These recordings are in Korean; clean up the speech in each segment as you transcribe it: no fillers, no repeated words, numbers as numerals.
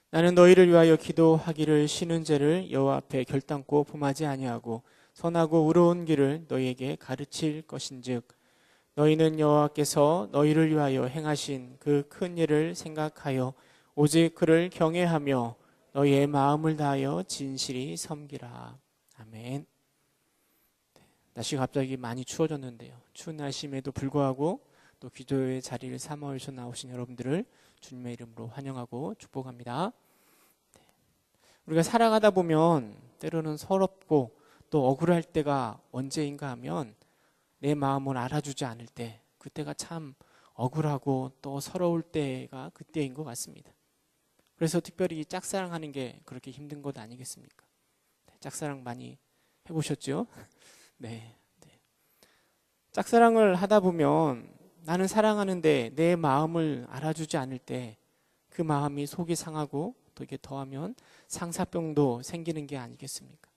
나는 너희를 위하여 기도하기를 쉬는 죄를 여호와 앞에 결단코 범하지 아니하고 선하고 의로운 길을 너희에게 가르칠 것인즉 너희는 여호와께서 너희를 위하여 행하신 그 큰 일을 생각하여 오직 그를 경외하며 너희의 마음을 다하여 진실히 섬기라. 아멘. 날씨가 갑자기 많이 추워졌는데요. 추운 날씨임에도 불구하고 또 기도의 자리를 삼아서 나오신 여러분들을 주님의 이름으로 환영하고 축복합니다. 우리가 살아가다 보면 때로는 서럽고 또 억울할 때가 언제인가 하면 내 마음을 알아주지 않을 때, 그때가 참 억울하고 또 서러울 때가 그때인 것 같습니다. 그래서 특별히 짝사랑하는 게 그렇게 힘든 것 아니겠습니까? 짝사랑 많이 해보셨죠? 네. 짝사랑을 하다 보면 나는 사랑하는데 내 마음을 알아주지 않을 때 그 마음이 속이 상하고 또 이게 더하면 상사병도 생기는 게 아니겠습니까?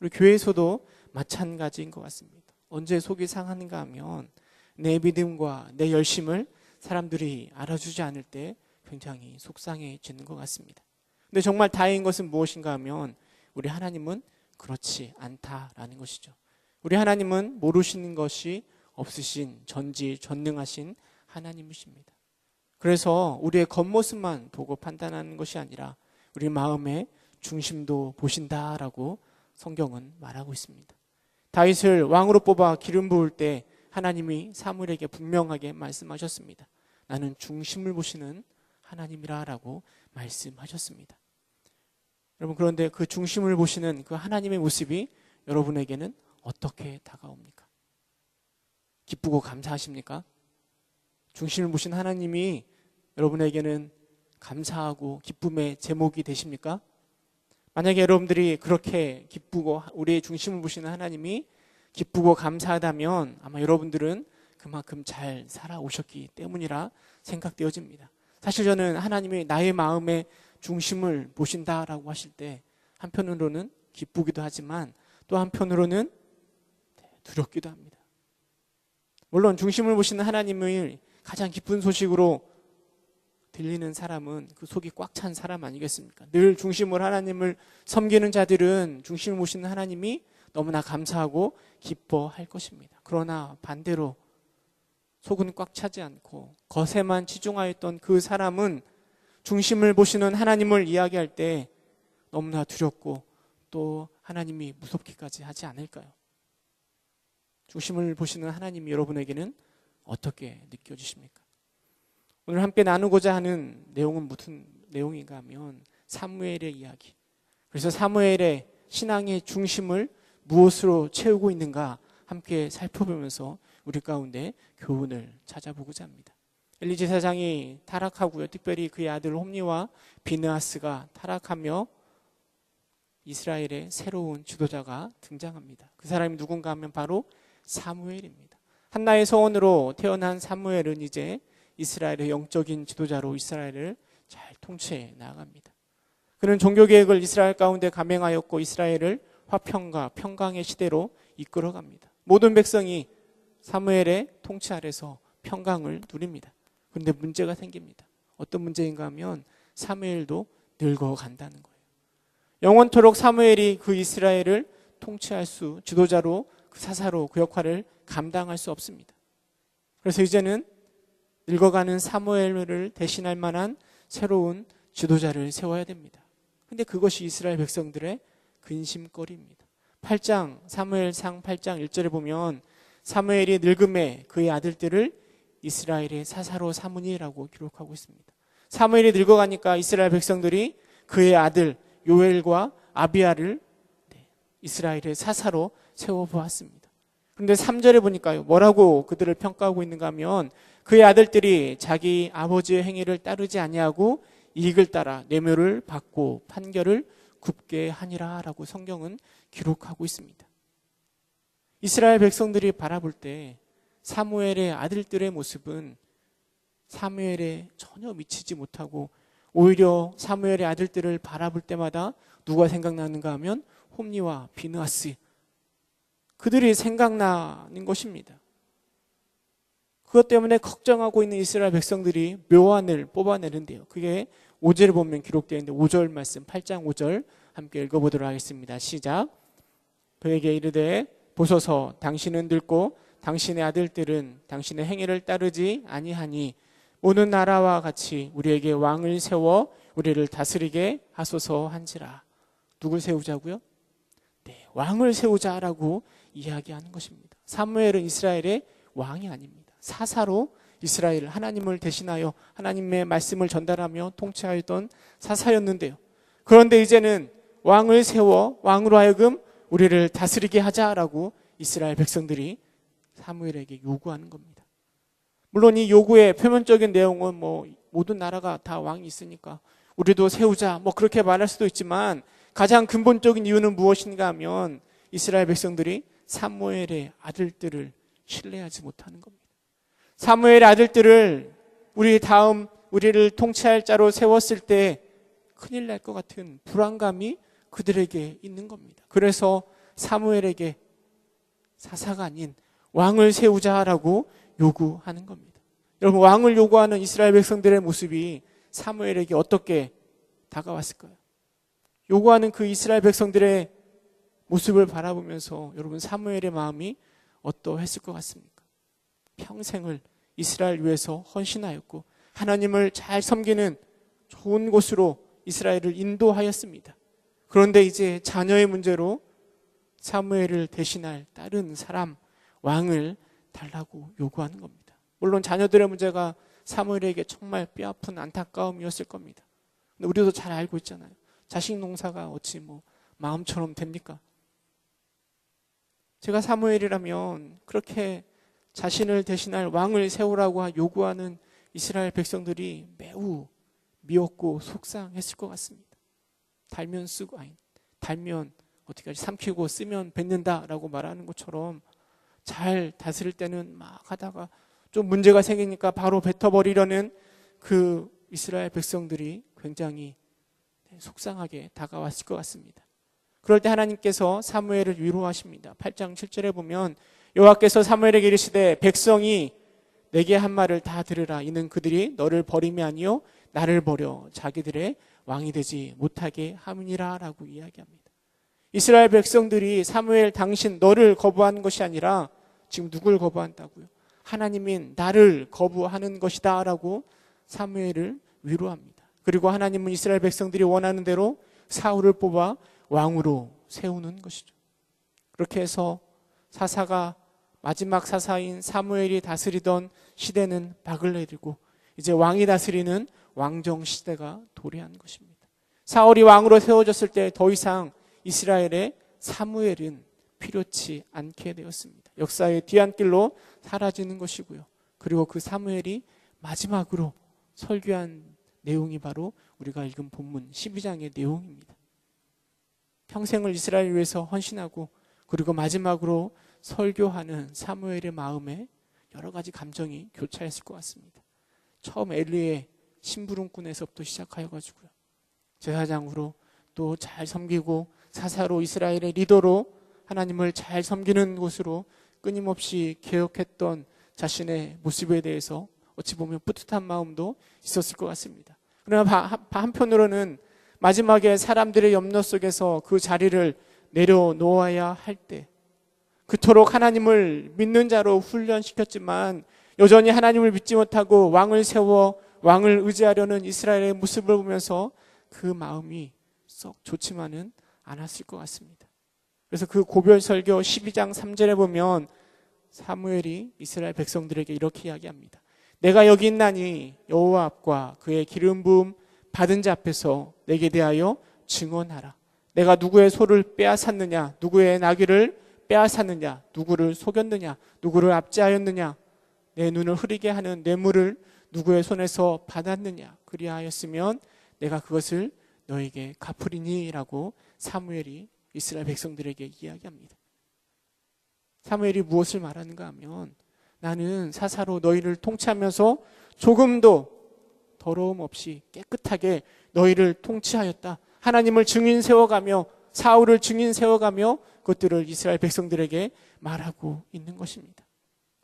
우리 교회에서도 마찬가지인 것 같습니다. 언제 속이 상하는가 하면 내 믿음과 내 열심을 사람들이 알아주지 않을 때 굉장히 속상해지는 것 같습니다. 근데 정말 다행인 것은 무엇인가 하면 우리 하나님은 그렇지 않다라는 것이죠. 우리 하나님은 모르시는 것이 없으신 전지전능하신 하나님이십니다. 그래서 우리의 겉모습만 보고 판단하는 것이 아니라 우리 마음의 중심도 보신다라고 성경은 말하고 있습니다. 다윗을 왕으로 뽑아 기름 부을 때 하나님이 사무엘에게 분명하게 말씀하셨습니다. 나는 중심을 보시는 하나님이라라고 말씀하셨습니다. 여러분, 그런데 그 중심을 보시는 그 하나님의 모습이 여러분에게는 어떻게 다가옵니까? 기쁘고 감사하십니까? 중심을 보신 하나님이 여러분에게는 감사하고 기쁨의 제목이 되십니까? 만약에 여러분들이 그렇게 기쁘고 우리의 중심을 보시는 하나님이 기쁘고 감사하다면 아마 여러분들은 그만큼 잘 살아오셨기 때문이라 생각되어집니다. 사실 저는 하나님이 나의 마음의 중심을 보신다라고 하실 때 한편으로는 기쁘기도 하지만 또 한편으로는 두렵기도 합니다. 물론 중심을 보시는 하나님을 가장 기쁜 소식으로 들리는 사람은 그 속이 꽉 찬 사람 아니겠습니까? 늘 중심으로 하나님을 섬기는 자들은 중심을 보시는 하나님이 너무나 감사하고 기뻐할 것입니다. 그러나 반대로 속은 꽉 차지 않고 것에만 치중하였던 그 사람은 중심을 보시는 하나님을 이야기할 때 너무나 두렵고 또 하나님이 무섭기까지 하지 않을까요? 중심을 보시는 하나님이 여러분에게는 어떻게 느껴지십니까? 오늘 함께 나누고자 하는 내용은 무슨 내용인가 하면 사무엘의 이야기. 그래서 사무엘의 신앙의 중심을 무엇으로 채우고 있는가 함께 살펴보면서 우리 가운데 교훈을 찾아보고자 합니다. 엘리 제사장이 타락하고요. 특별히 그의 아들 홈니와 비느하스가 타락하며 이스라엘의 새로운 지도자가 등장합니다. 그 사람이 누군가 하면 바로 사무엘입니다. 한나의 서원으로 태어난 사무엘은 이제 이스라엘의 영적인 지도자로 이스라엘을 잘 통치해 나갑니다. 그는 종교개혁을 이스라엘 가운데 감행하였고 이스라엘을 화평과 평강의 시대로 이끌어갑니다. 모든 백성이 사무엘의 통치 아래서 평강을 누립니다. 그런데 문제가 생깁니다. 어떤 문제인가 하면 사무엘도 늙어간다는 거예요. 영원토록 사무엘이 그 이스라엘을 통치할 지도자로 그 사사로 그 역할을 감당할 수 없습니다. 그래서 이제는 늙어가는 사무엘을 대신할 만한 새로운 지도자를 세워야 됩니다. 근데 그것이 이스라엘 백성들의 근심거리입니다. 사무엘상 8장 1절에 보면 사무엘이 늙음에 그의 아들들을 이스라엘의 사사로 삼으니라고 기록하고 있습니다. 사무엘이 늙어가니까 이스라엘 백성들이 그의 아들 요엘과 아비야를 이스라엘의 사사로 세워보았습니다. 그런데 3절에 보니까요, 뭐라고 그들을 평가하고 있는가 하면 그의 아들들이 자기 아버지의 행위를 따르지 아니하고 이익을 따라 뇌물을 받고 판결을 굽게 하니라 라고 성경은 기록하고 있습니다. 이스라엘 백성들이 바라볼 때 사무엘의 아들들의 모습은 사무엘에 전혀 미치지 못하고 오히려 사무엘의 아들들을 바라볼 때마다 누가 생각나는가 하면 홈니와 비느하스, 그들이 생각나는 것입니다. 그것 때문에 걱정하고 있는 이스라엘 백성들이 묘안을 뽑아내는데요. 그게 5절에 보면 기록되어 있는데 5절 말씀 8장 5절 함께 읽어보도록 하겠습니다. 시작. 그에게 이르되 보소서 당신은 늙고 당신의 아들들은 당신의 행위를 따르지 아니하니 모든 나라와 같이 우리에게 왕을 세워 우리를 다스리게 하소서 한지라. 누굴 세우자고요? 네, 왕을 세우자라고 이야기하는 것입니다. 사무엘은 이스라엘의 왕이 아닙니다. 사사로 이스라엘 하나님을 대신하여 하나님의 말씀을 전달하며 통치하였던 사사였는데요. 그런데 이제는 왕을 세워 왕으로 하여금 우리를 다스리게 하자라고 이스라엘 백성들이 사무엘에게 요구하는 겁니다. 물론 이 요구의 표면적인 내용은 모든 나라가 다 왕이 있으니까 우리도 세우자 그렇게 말할 수도 있지만 가장 근본적인 이유는 무엇인가 하면 이스라엘 백성들이 사무엘의 아들들을 신뢰하지 못하는 겁니다. 사무엘의 아들들을 우리를 통치할 자로 세웠을 때 큰일 날 것 같은 불안감이 그들에게 있는 겁니다. 그래서 사무엘에게 사사가 아닌 왕을 세우자라고 요구하는 겁니다. 여러분, 왕을 요구하는 이스라엘 백성들의 모습이 사무엘에게 어떻게 다가왔을까요? 요구하는 그 이스라엘 백성들의 모습을 바라보면서 여러분 사무엘의 마음이 어떠했을 것 같습니까? 평생을 이스라엘 위해서 헌신하였고 하나님을 잘 섬기는 좋은 곳으로 이스라엘을 인도하였습니다. 그런데 이제 자녀의 문제로 사무엘을 대신할 다른 사람, 왕을 달라고 요구하는 겁니다. 물론 자녀들의 문제가 사무엘에게 정말 뼈아픈 안타까움이었을 겁니다. 근데 우리도 잘 알고 있잖아요. 자식 농사가 어찌 마음처럼 됩니까? 제가 사무엘이라면 그렇게 자신을 대신할 왕을 세우라고 요구하는 이스라엘 백성들이 매우 미웠고 속상했을 것 같습니다. 달면 어떻게 하지? 삼키고 쓰면 뱉는다라고 말하는 것처럼 잘 다스릴 때는 막 하다가 좀 문제가 생기니까 바로 뱉어버리려는 그 이스라엘 백성들이 굉장히 속상하게 다가왔을 것 같습니다. 그럴 때 하나님께서 사무엘을 위로하십니다. 8장 7절에 보면 여호와께서 사무엘에게 이르시되 백성이 내게 한 말을 다 들으라. 이는 그들이 너를 버림이 아니요 나를 버려 자기들의 왕이 되지 못하게 함이니라 라고 이야기합니다. 이스라엘 백성들이 사무엘 당신 너를 거부하는 것이 아니라 지금 누굴 거부한다고요? 하나님인 나를 거부하는 것이다 라고 사무엘을 위로합니다. 그리고 하나님은 이스라엘 백성들이 원하는 대로 사울을 뽑아 왕으로 세우는 것이죠. 그렇게 해서 사사가 마지막 사사인 사무엘이 다스리던 시대는 박을 내리고 이제 왕이 다스리는 왕정 시대가 도래한 것입니다. 사울이 왕으로 세워졌을 때 더 이상 이스라엘의 사무엘은 필요치 않게 되었습니다. 역사의 뒤안길로 사라지는 것이고요. 그리고 그 사무엘이 마지막으로 설교한 내용이 바로 우리가 읽은 본문 12장의 내용입니다. 평생을 이스라엘 위해서 헌신하고 그리고 마지막으로 설교하는 사무엘의 마음에 여러 가지 감정이 교차했을 것 같습니다. 처음 엘리의 심부름꾼에서부터 시작하여가지고요. 제사장으로 또 잘 섬기고 사사로 이스라엘의 리더로 하나님을 잘 섬기는 곳으로 끊임없이 개혁했던 자신의 모습에 대해서 어찌 보면 뿌듯한 마음도 있었을 것 같습니다. 그러나 한편으로는 마지막에 사람들의 염려 속에서 그 자리를 내려놓아야 할 때 그토록 하나님을 믿는 자로 훈련시켰지만 여전히 하나님을 믿지 못하고 왕을 세워 왕을 의지하려는 이스라엘의 모습을 보면서 그 마음이 썩 좋지만은 않았을 것 같습니다. 그래서 그 고별 설교 12장 3절에 보면 사무엘이 이스라엘 백성들에게 이렇게 이야기합니다. 내가 여기 있나니 여호와 앞과 그의 기름 부음 받은 자 앞에서 내게 대하여 증언하라. 내가 누구의 소를 빼앗았느냐, 누구의 나귀를 빼앗았느냐, 누구를 속였느냐, 누구를 압제하였느냐, 내 눈을 흐리게 하는 뇌물을 누구의 손에서 받았느냐, 그리하였으면 내가 그것을 너에게 갚으리니 라고 사무엘이 이스라엘 백성들에게 이야기합니다. 사무엘이 무엇을 말하는가 하면 나는 사사로 너희를 통치하면서 조금도 더러움 없이 깨끗하게 너희를 통치하였다. 하나님을 증인 세워가며 사울을 증인 세워가며 그것들을 이스라엘 백성들에게 말하고 있는 것입니다.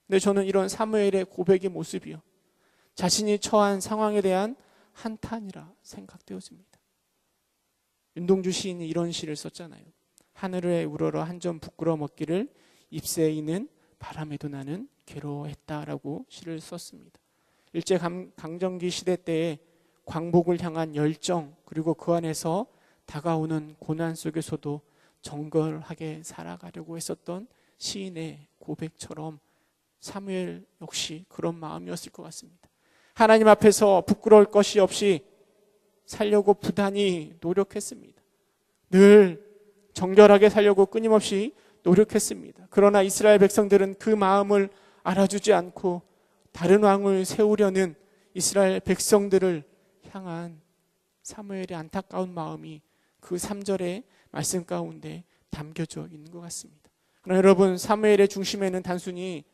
근데 저는 이런 사무엘의 고백의 모습이요, 자신이 처한 상황에 대한 한탄이라 생각되어집니다. 윤동주 시인이 이런 시를 썼잖아요. 하늘에 우러러 한 점 부끄러 먹기를 잎새에 있는 바람에도 나는 괴로워했다라고 시를 썼습니다. 일제강점기 시대 때에 광복을 향한 열정, 그리고 그 안에서 다가오는 고난 속에서도 정결하게 살아가려고 했었던 시인의 고백처럼 사무엘 역시 그런 마음이었을 것 같습니다. 하나님 앞에서 부끄러울 것이 없이 살려고 부단히 노력했습니다. 늘 정결하게 살려고 끊임없이 노력했습니다. 그러나 이스라엘 백성들은 그 마음을 알아주지 않고 다른 왕을 세우려는 이스라엘 백성들을 향한 사무엘의 안타까운 마음이 그 3절의 말씀 가운데 담겨져 있는 것 같습니다. 그러나 여러분, 사무엘의 중심에는 단순히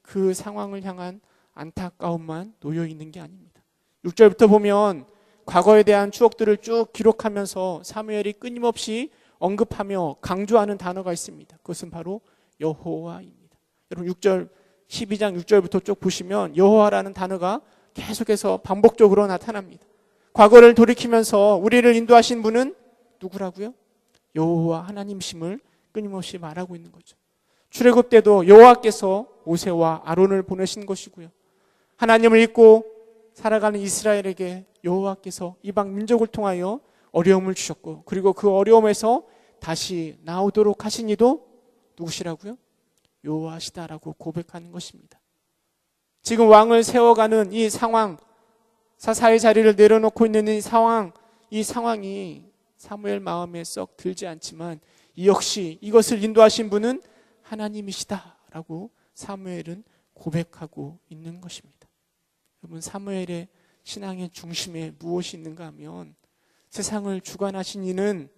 그 상황을 향한 안타까움만 놓여 있는 게 아닙니다. 6절부터 보면 과거에 대한 추억들을 쭉 기록하면서 사무엘이 끊임없이 언급하며 강조하는 단어가 있습니다. 그것은 바로 여호와입니다. 여러분 12장 6절부터 쭉 보시면 여호와라는 단어가 계속해서 반복적으로 나타납니다. 과거를 돌이키면서 우리를 인도하신 분은 누구라고요? 여호와 하나님심을 끊임없이 말하고 있는 거죠. 출애굽 때도 여호와께서 모세와 아론을 보내신 것이고요. 하나님을 잊고 살아가는 이스라엘에게 여호와께서 이방 민족을 통하여 어려움을 주셨고, 그리고 그 어려움에서 다시 나오도록 하신 이도 누구시라고요? 여호와시다라고 고백하는 것입니다. 지금 왕을 세워가는 이 상황, 사사의 자리를 내려놓고 있는 이 상황이 사무엘 마음에 썩 들지 않지만 이 역시 이것을 인도하신 분은 하나님이시다라고 사무엘은 고백하고 있는 것입니다. 여러분, 사무엘의 신앙의 중심에 무엇이 있는가 하면 세상을 주관하신 이는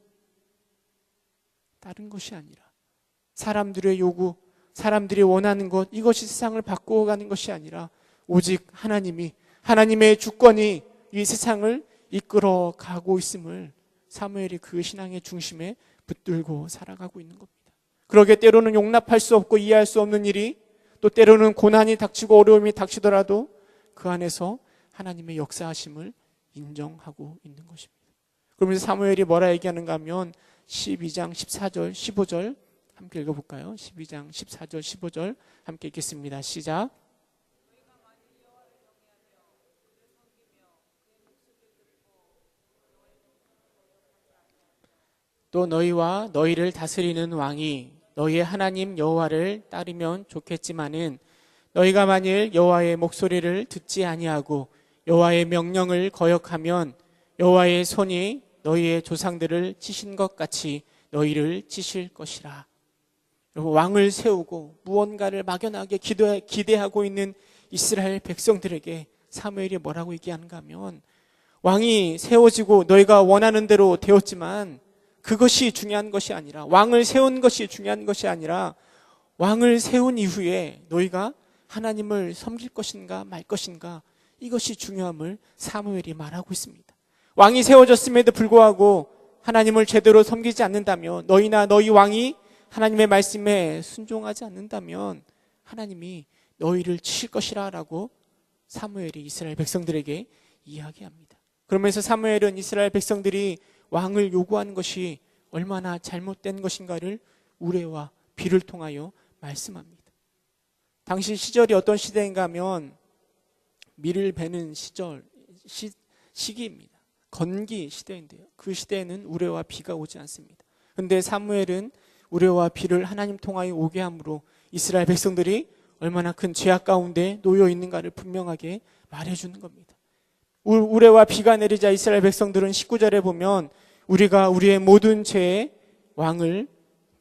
다른 것이 아니라 사람들의 요구, 사람들이 원하는 것, 이것이 세상을 바꾸어가는 것이 아니라 오직 하나님의 주권이 이 세상을 이끌어가고 있음을 사무엘이 그 신앙의 중심에 붙들고 살아가고 있는 겁니다. 그러게 때로는 용납할 수 없고 이해할 수 없는 일이, 또 때로는 고난이 닥치고 어려움이 닥치더라도 그 안에서 하나님의 역사하심을 인정하고 있는 것입니다. 그러면서 사무엘이 뭐라 얘기하는가 하면 12장 14절 15절 함께 읽어볼까요? 12장 14절 15절 함께 읽겠습니다. 시작. 또 너희와 너희를 다스리는 왕이 너희의 하나님 여호와를 따르면 좋겠지만은 너희가 만일 여호와의 목소리를 듣지 아니하고 여호와의 명령을 거역하면 여호와의 손이 너희의 조상들을 치신 것 같이 너희를 치실 것이라. 여러분, 왕을 세우고 무언가를 막연하게 기대하고 있는 이스라엘 백성들에게 사무엘이 뭐라고 얘기하는가 하면, 왕이 세워지고 너희가 원하는 대로 되었지만 그것이 중요한 것이 아니라, 왕을 세운 것이 중요한 것이 아니라 왕을 세운 이후에 너희가 하나님을 섬길 것인가 말 것인가, 이것이 중요함을 사무엘이 말하고 있습니다. 왕이 세워졌음에도 불구하고 하나님을 제대로 섬기지 않는다면, 너희나 너희 왕이 하나님의 말씀에 순종하지 않는다면 하나님이 너희를 치실 것이라 라고 사무엘이 이스라엘 백성들에게 이야기합니다. 그러면서 사무엘은 이스라엘 백성들이 왕을 요구하는 것이 얼마나 잘못된 것인가를 우레와 비를 통하여 말씀합니다. 당시 시절이 어떤 시대인가 하면 밀을 베는 시기입니다. 건기 시대인데요, 그 시대에는 우레와 비가 오지 않습니다. 그런데 사무엘은 우레와 비를 하나님 통하여 오게 함으로 이스라엘 백성들이 얼마나 큰 죄악 가운데 놓여 있는가를 분명하게 말해주는 겁니다. 우레와 비가 내리자 이스라엘 백성들은 19절에 보면 우리가 우리의 모든 죄에 왕을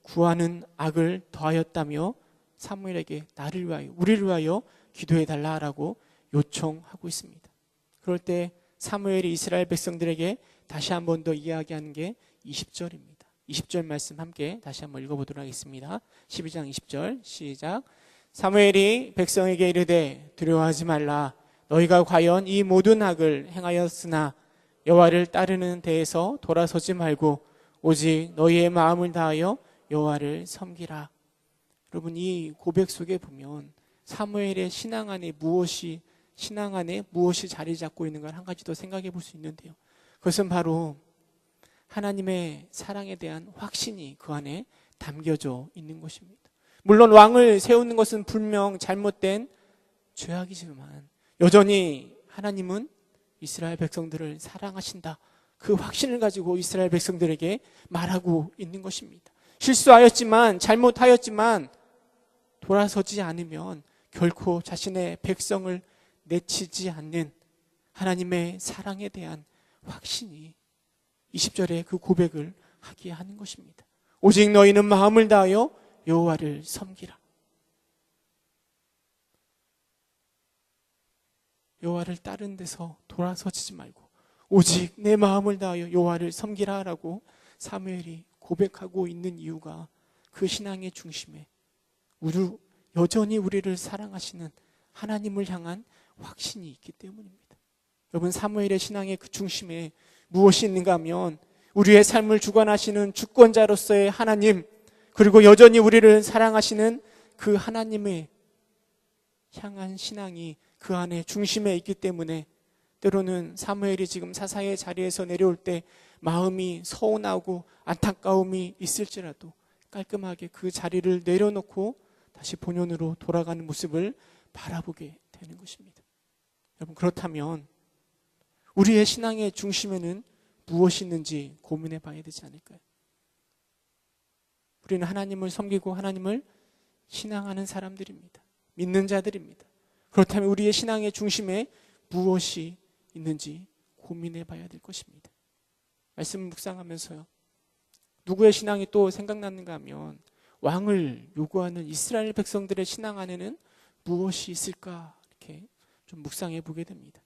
구하는 악을 더하였다며 사무엘에게 나를 위하여, 우리를 위하여 기도해달라고 요청하고 있습니다. 그럴 때 사무엘이 이스라엘 백성들에게 다시 한 번 더 이야기하는 게 20절입니다. 20절 말씀 함께 다시 한번 읽어보도록 하겠습니다. 12장 20절 시작. 사무엘이 백성에게 이르되 두려워하지 말라. 너희가 과연 이 모든 악을 행하였으나 여호와를 따르는 데에서 돌아서지 말고 오직 너희의 마음을 다하여 여호와를 섬기라. 여러분, 이 고백 속에 보면 사무엘의 신앙 안에 무엇이 신앙 안에 무엇이 자리 잡고 있는가 한 가지 더 생각해 볼 수 있는데요. 그것은 바로 하나님의 사랑에 대한 확신이 그 안에 담겨져 있는 것입니다. 물론 왕을 세우는 것은 분명 잘못된 죄악이지만 여전히 하나님은 이스라엘 백성들을 사랑하신다. 그 확신을 가지고 이스라엘 백성들에게 말하고 있는 것입니다. 실수하였지만, 잘못하였지만 돌아서지 않으면 결코 자신의 백성을 내치지 않는 하나님의 사랑에 대한 확신이 20절에 그 고백을 하게 하는 것입니다. 오직 너희는 마음을 다하여 여호와를 섬기라. 여호와를 따른 데서 돌아서지 말고 오직 내 마음을 다하여 여호와를 섬기라라고 사무엘이 고백하고 있는 이유가 그 신앙의 중심에 여전히 우리를 사랑하시는 하나님을 향한 확신이 있기 때문입니다. 여러분, 사무엘의 신앙의 그 중심에 무엇이 있는가 하면 우리의 삶을 주관하시는 주권자로서의 하나님, 그리고 여전히 우리를 사랑하시는 그 하나님의 향한 신앙이 그 안에 중심에 있기 때문에 때로는 사무엘이 지금 사사의 자리에서 내려올 때 마음이 서운하고 안타까움이 있을지라도 깔끔하게 그 자리를 내려놓고 다시 본연으로 돌아가는 모습을 바라보게 되는 것입니다. 여러분, 그렇다면 우리의 신앙의 중심에는 무엇이 있는지 고민해 봐야 되지 않을까요? 우리는 하나님을 섬기고 하나님을 신앙하는 사람들입니다. 믿는 자들입니다. 그렇다면 우리의 신앙의 중심에 무엇이 있는지 고민해 봐야 될 것입니다. 말씀을 묵상하면서요, 누구의 신앙이 또 생각나는가 하면 왕을 요구하는 이스라엘 백성들의 신앙 안에는 무엇이 있을까 이렇게 좀 묵상해 보게 됩니다.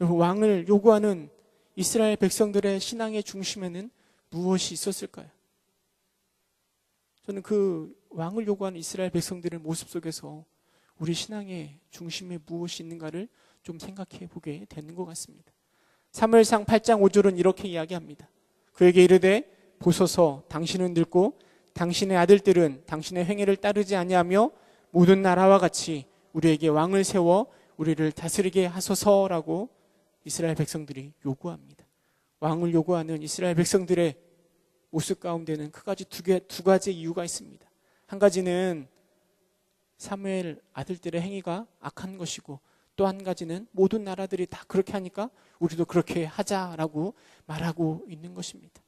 여러분, 왕을 요구하는 이스라엘 백성들의 신앙의 중심에는 무엇이 있었을까요? 저는 그 왕을 요구하는 이스라엘 백성들의 모습 속에서 우리 신앙의 중심에 무엇이 있는가를 좀 생각해 보게 되는 것 같습니다. 사무엘상 8장 5절은 이렇게 이야기합니다. 그에게 이르되 보소서, 당신은 늙고 당신의 아들들은 당신의 행위를 따르지 아니하며 모든 나라와 같이 우리에게 왕을 세워 우리를 다스리게 하소서라고 이스라엘 백성들이 요구합니다. 왕을 요구하는 이스라엘 백성들의 모습 가운데는 크게 두 가지 이유가 있습니다. 한 가지는 사무엘 아들들의 행위가 악한 것이고, 또 한 가지는 모든 나라들이 다 그렇게 하니까 우리도 그렇게 하자라고 말하고 있는 것입니다.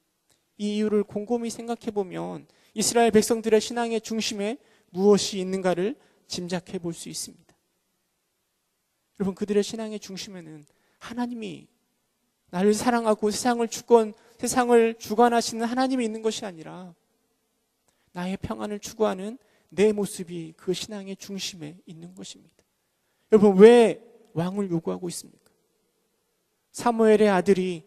이 이유를 곰곰이 생각해 보면 이스라엘 백성들의 신앙의 중심에 무엇이 있는가를 짐작해 볼 수 있습니다. 여러분, 그들의 신앙의 중심에는 하나님이 나를 사랑하고 세상을 주관하시는 하나님이 있는 것이 아니라 나의 평안을 추구하는 내 모습이 그 신앙의 중심에 있는 것입니다. 여러분, 왜 왕을 요구하고 있습니까? 사무엘의 아들이,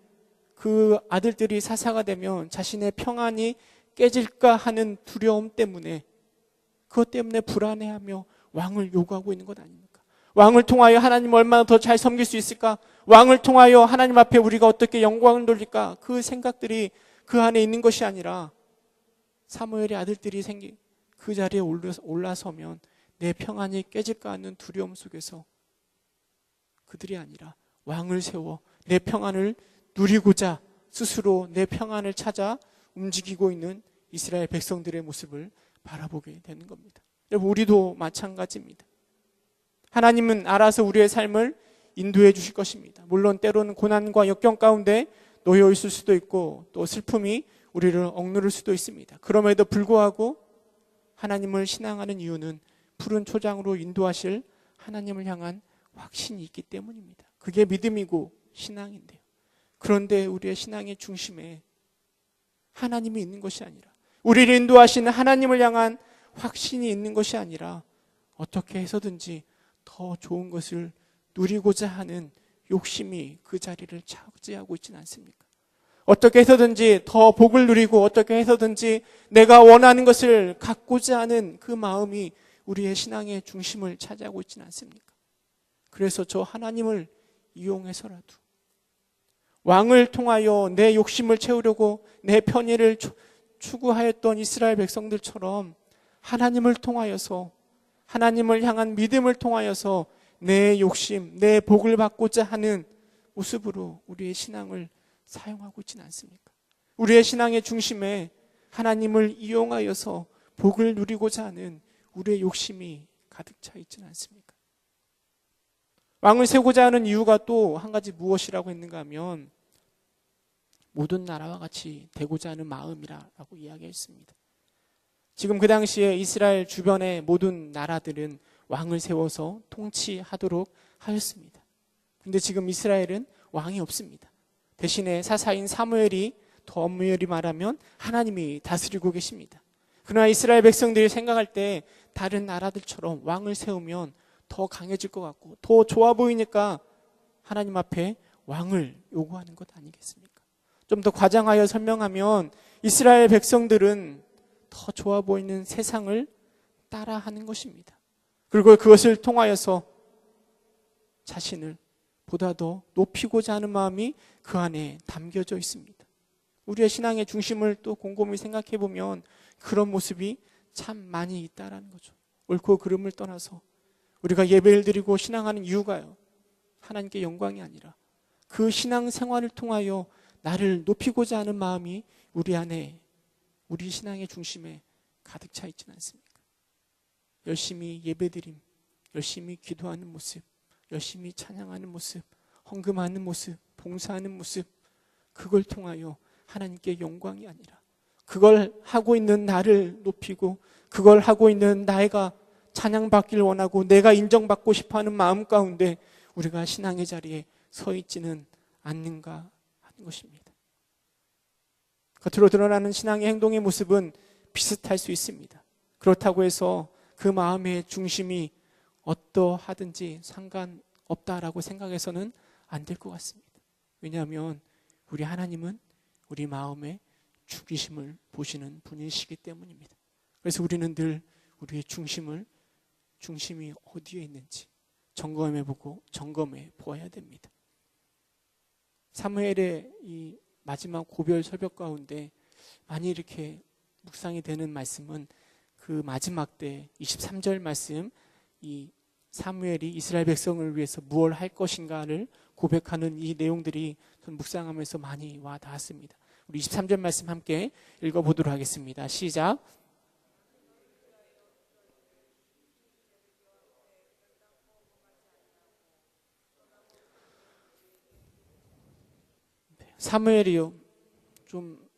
그 아들들이 사사가 되면 자신의 평안이 깨질까 하는 두려움 때문에, 그것 때문에 불안해하며 왕을 요구하고 있는 것 아닙니까? 왕을 통하여 하나님을 얼마나 더 잘 섬길 수 있을까? 왕을 통하여 하나님 앞에 우리가 어떻게 영광을 돌릴까? 그 생각들이 그 안에 있는 것이 아니라 사무엘의 아들들이 생긴 그 자리에 올라서면 내 평안이 깨질까 하는 두려움 속에서 그들이 아니라 왕을 세워 내 평안을 누리고자 스스로 내 평안을 찾아 움직이고 있는 이스라엘 백성들의 모습을 바라보게 되는 겁니다. 여러분, 우리도 마찬가지입니다. 하나님은 알아서 우리의 삶을 인도해 주실 것입니다. 물론 때로는 고난과 역경 가운데 놓여 있을 수도 있고 또 슬픔이 우리를 억누를 수도 있습니다. 그럼에도 불구하고 하나님을 신앙하는 이유는 푸른 초장으로 인도하실 하나님을 향한 확신이 있기 때문입니다. 그게 믿음이고 신앙인데요. 그런데 우리의 신앙의 중심에 하나님이 있는 것이 아니라, 우리를 인도하시는 하나님을 향한 확신이 있는 것이 아니라 어떻게 해서든지 더 좋은 것을 누리고자 하는 욕심이 그 자리를 차지하고 있지는 않습니까? 어떻게 해서든지 더 복을 누리고 어떻게 해서든지 내가 원하는 것을 갖고자 하는 그 마음이 우리의 신앙의 중심을 차지하고 있지는 않습니까? 그래서 저 하나님을 이용해서라도 왕을 통하여 내 욕심을 채우려고 내 편의를 추구하였던 이스라엘 백성들처럼 하나님을 통하여서, 하나님을 향한 믿음을 통하여서 내 욕심, 내 복을 받고자 하는 모습으로 우리의 신앙을 사용하고 있지는 않습니까? 우리의 신앙의 중심에 하나님을 이용하여서 복을 누리고자 하는 우리의 욕심이 가득 차 있지는 않습니까? 왕을 세우고자 하는 이유가 또 한 가지 무엇이라고 했는가 하면 모든 나라와 같이 되고자 하는 마음이라고 이야기했습니다. 지금 그 당시에 이스라엘 주변의 모든 나라들은 왕을 세워서 통치하도록 하였습니다. 그런데 지금 이스라엘은 왕이 없습니다. 대신에 사사인 사무엘이, 더 엄밀히 말하면 하나님이 다스리고 계십니다. 그러나 이스라엘 백성들이 생각할 때 다른 나라들처럼 왕을 세우면 더 강해질 것 같고 더 좋아 보이니까 하나님 앞에 왕을 요구하는 것 아니겠습니까? 좀 더 과장하여 설명하면 이스라엘 백성들은 더 좋아 보이는 세상을 따라하는 것입니다. 그리고 그것을 통하여서 자신을 보다 더 높이고자 하는 마음이 그 안에 담겨져 있습니다. 우리의 신앙의 중심을 또 곰곰이 생각해 보면 그런 모습이 참 많이 있다라는 거죠. 옳고 그름을 떠나서 우리가 예배를 드리고 신앙하는 이유가요, 하나님께 영광이 아니라 그 신앙 생활을 통하여 나를 높이고자 하는 마음이 우리 안에, 우리 신앙의 중심에 가득 차 있지는 않습니까? 열심히 예배드림, 열심히 기도하는 모습, 열심히 찬양하는 모습, 헌금하는 모습, 봉사하는 모습, 그걸 통하여 하나님께 영광이 아니라 그걸 하고 있는 나를 높이고 그걸 하고 있는 나이가 찬양받기를 원하고 내가 인정받고 싶어하는 마음 가운데 우리가 신앙의 자리에 서 있지는 않는가 하는 것입니다. 겉으로 드러나는 신앙의 행동의 모습은 비슷할 수 있습니다. 그렇다고 해서 그 마음의 중심이 어떠하든지 상관없다라고 생각해서는 안 될 것 같습니다. 왜냐하면 우리 하나님은 우리 마음의 중심을 보시는 분이시기 때문입니다. 그래서 우리는 늘 우리의 중심이 어디에 있는지 점검해 보아야 됩니다. 사무엘의 이 마지막 고별 설벽 가운데 많이 이렇게 묵상이 되는 말씀은 그 마지막 때 23절 말씀, 이 사무엘이 이스라엘 백성을 위해서 무엇을 할 것인가를 고백하는 이 내용들이 전 묵상하면서 많이 와 닿았습니다. 우리 23절 말씀 함께 읽어보도록 하겠습니다. 시작. 사무엘이요, 좀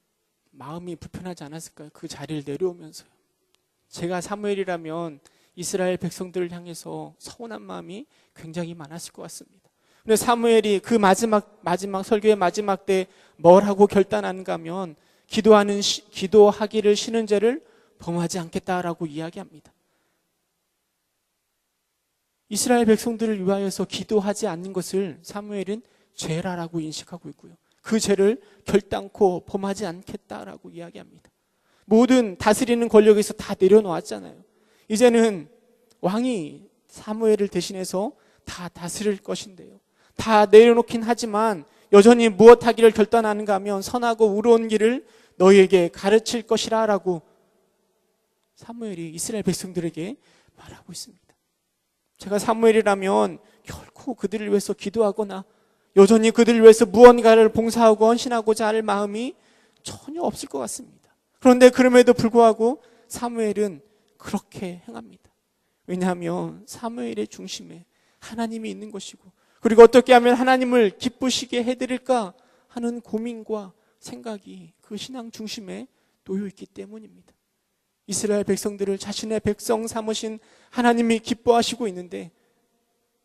마음이 불편하지 않았을까요? 그 자리를 내려오면서요. 제가 사무엘이라면 이스라엘 백성들을 향해서 서운한 마음이 굉장히 많았을 것 같습니다. 근데 사무엘이 그 마지막 설교의 마지막 때 뭘 하고 결단하는가 하면 기도하기를 싫은 죄를 범하지 않겠다라고 이야기합니다. 이스라엘 백성들을 위하여서 기도하지 않는 것을 사무엘은 죄라라고 인식하고 있고요. 그 죄를 결단코 범하지 않겠다라고 이야기합니다. 모든 다스리는 권력에서 다 내려놓았잖아요. 이제는 왕이 사무엘을 대신해서 다 다스릴 것인데요. 다 내려놓긴 하지만 여전히 무엇 하기를 결단하는가 하면 선하고 의로운 길을 너희에게 가르칠 것이라 라고 사무엘이 이스라엘 백성들에게 말하고 있습니다. 제가 사무엘이라면 결코 그들을 위해서 기도하거나 여전히 그들을 위해서 무언가를 봉사하고 헌신하고자 할 마음이 전혀 없을 것 같습니다. 그런데 그럼에도 불구하고 사무엘은 그렇게 행합니다. 왜냐하면 사무엘의 중심에 하나님이 있는 것이고, 그리고 어떻게 하면 하나님을 기쁘시게 해드릴까 하는 고민과 생각이 그 신앙 중심에 놓여 있기 때문입니다. 이스라엘 백성들을 자신의 백성 삼으신 하나님이 기뻐하시고 있는데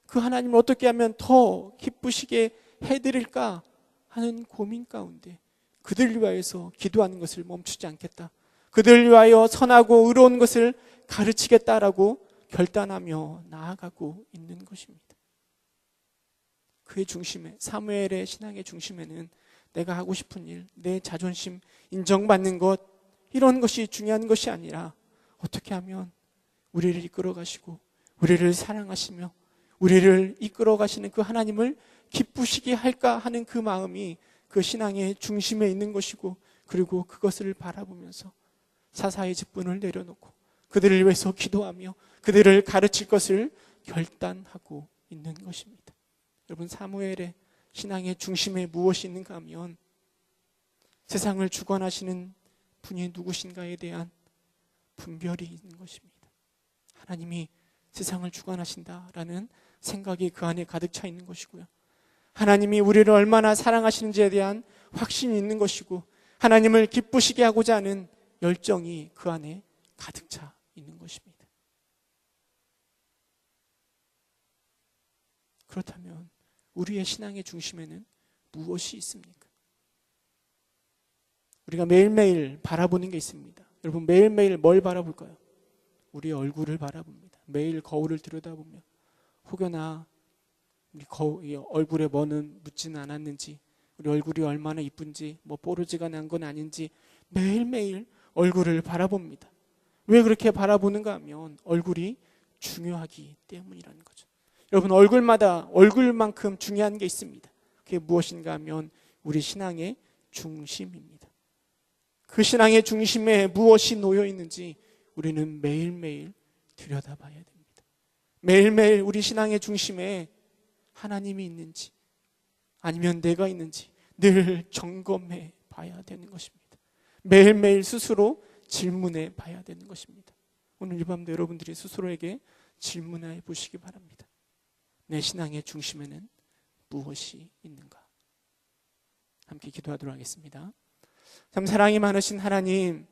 그 하나님을 어떻게 하면 더 기쁘시게 해드릴까 하는 고민 가운데 그들을 위하여서 기도하는 것을 멈추지 않겠다, 그들을 위하여 선하고 의로운 것을 가르치겠다라고 결단하며 나아가고 있는 것입니다. 그의 중심에, 사무엘의 신앙의 중심에는 내가 하고 싶은 일, 내 자존심 인정받는 것, 이런 것이 중요한 것이 아니라 어떻게 하면 우리를 이끌어 가시고 우리를 사랑하시며 우리를 이끌어 가시는 그 하나님을 기쁘시게 할까 하는 그 마음이 그 신앙의 중심에 있는 것이고, 그리고 그것을 바라보면서 사사의 직분을 내려놓고 그들을 위해서 기도하며 그들을 가르칠 것을 결단하고 있는 것입니다. 여러분, 사무엘의 신앙의 중심에 무엇이 있는가 하면 세상을 주관하시는 분이 누구신가에 대한 분별이 있는 것입니다. 하나님이 세상을 주관하신다라는 생각이 그 안에 가득 차 있는 것이고요. 하나님이 우리를 얼마나 사랑하시는지에 대한 확신이 있는 것이고, 하나님을 기쁘시게 하고자 하는 열정이 그 안에 가득 차 있는 것입니다. 그렇다면 우리의 신앙의 중심에는 무엇이 있습니까? 우리가 매일매일 바라보는 게 있습니다. 여러분, 매일매일 뭘 바라볼까요? 우리의 얼굴을 바라봅니다. 매일 거울을 들여다보며 혹여나 우리 얼굴에 뭐는 묻지는 않았는지, 우리 얼굴이 얼마나 이쁜지, 뭐 뽀르지가 난 건 아닌지 매일매일 얼굴을 바라봅니다. 왜 그렇게 바라보는가 하면 얼굴이 중요하기 때문이라는 거죠. 여러분, 얼굴마다 얼굴만큼 중요한 게 있습니다. 그게 무엇인가 하면 우리 신앙의 중심입니다. 그 신앙의 중심에 무엇이 놓여 있는지 우리는 매일매일 들여다봐야 됩니다. 매일매일 우리 신앙의 중심에 하나님이 있는지 아니면 내가 있는지 늘 점검해 봐야 되는 것입니다. 매일매일 스스로 질문해 봐야 되는 것입니다. 오늘 이 밤도 여러분들이 스스로에게 질문해 보시기 바랍니다. 내 신앙의 중심에는 무엇이 있는가? 함께 기도하도록 하겠습니다. 참 사랑이 많으신 하나님,